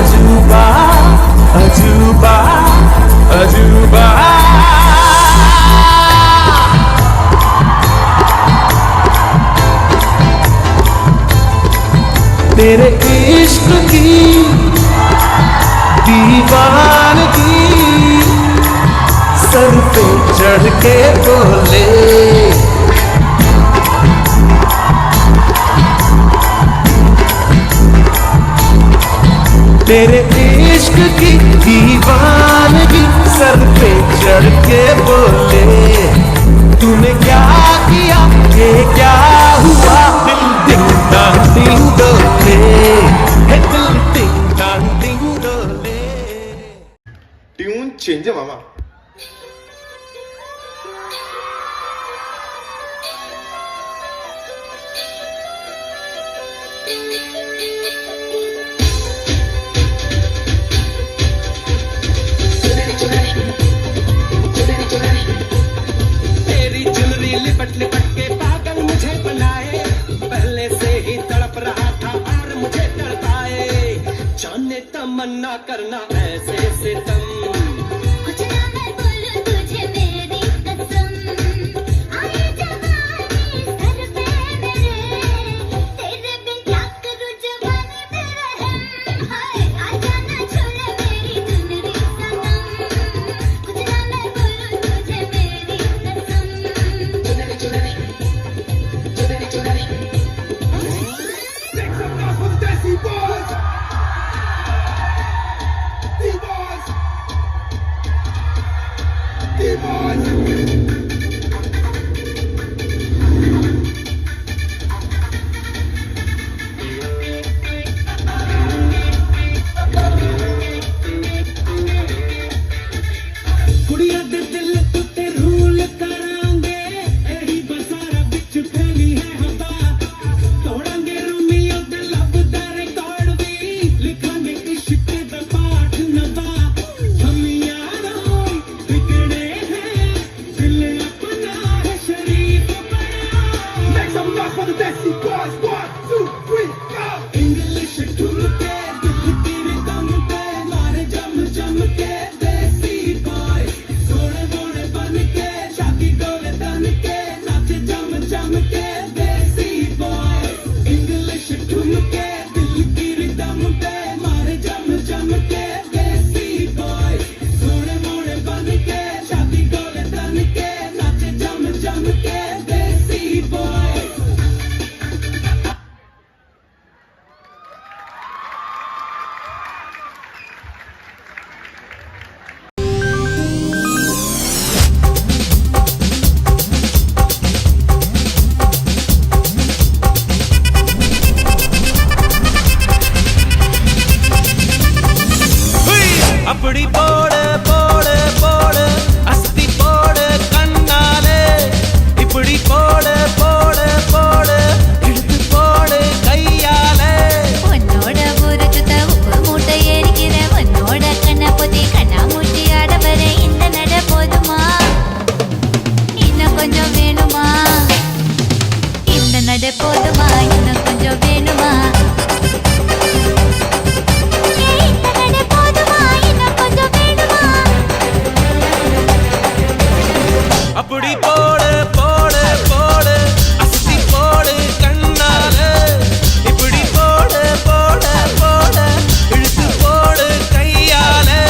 अजूबा अजूबा अजूबा तेरे इश्क की दीवानगी सर पे चढ़ के बोले तेरे इश्क की दीवानगी सर पे चढ़ के बोले तूने क्या किया ये क्या हुआ दिल दिल दिल डोले दिल दिल डोले ट्यून चेंज है मामा तेरी ज्वेलरी लिपट लिपट के पागल मुझे बनाए पहले से ही तड़प रहा था और मुझे तड़पाए जाने तमन्ना करना ऐसे सितम कुछ ना मैं बोलूं तुझे मेरी कसम आए जवानी सर पे मेरे तेरे बिन क्या करूं जवानी पे रहम हाय आजा ना छोड़ मेरी चुनरी सनम कुछ ना मैं बोलूं तुझे मेरी कसम Make some noise for the Desi Boys! D-Boys! D-Boys! ਕੁੜੀਆਂ ਦੇ ਦਿਲ ਉੱਤੇ ਰੂਲ ਕਰਾਂਗੇ ਇਹੀ ਬਸਾਰਾ ਵਿੱਚ ਫੈਲੀ ਹੈ ਹਵਾ ਤੋੜਾਂਗੇ ਰੋਮੀਓ ਦੇ ਲੱਭਦਾ ਰਿਕਾਰਡ ਵੀ ਲਿਖਾਂਗੇ ਇਸ਼ਕ ਦਾ ਪਾਠ ਨਵਾਂ ਹਮ ਯਾਰੋਂ ਵਿਗੜੇ हैं दिल अपना है शरीफ बना Make some noise for the Desi Boys 1, 2, 3, go English ठुल के दिल की रिदम पे मारे जम जम के देसी boy सोने मोने बन के शादी डोले तन के नाचे जम जम के देसी boy English ठुल के दिल की रिदम पे मारे जम जम के देसी boy सोने मोने बन के शादी डोले तन के नाचे जम जम के देसी boy அப்படி போடு போடு போடு அஸ்தி போடு கண்ணாலே இப்படி போடு போடு போடு இழுத்து போடு கையாலே உன்னோட ஊரு சுத்த உப்பு மூட்டை எரிக்கிற உன்னோட கண்ண பொத்தி கண்ணா மூட்டி ஆட வர இந்த நட போதுமா இன்னும் கொஞ்சம் வேணுமா இந்த நட போதுமா இன்னும் கொஞ்சம் வேணுமா இந்த நட போதுமா இன்னும் கொஞ்சம் வேணுமா அப்படி போடு போடு போடு அஸ்தி போடு கண்ணாலே இப்படி போடு போடு போடு இழுத்து போடு கையாலே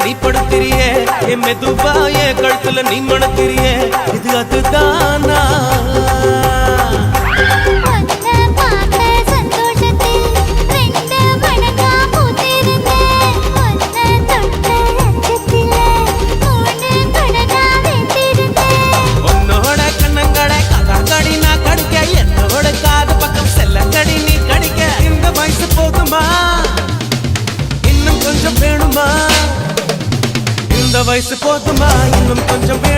நீ படுத்திரியே என் மெதுவா என் கழுத்துல நீ மணத்திரியே இது அதுதானா சந்தோஷத்தில் ரெண்டு மணக்கா பூத்திருந்தேன் வயசு போதுமா இன்னும் கொஞ்சம் வேணும்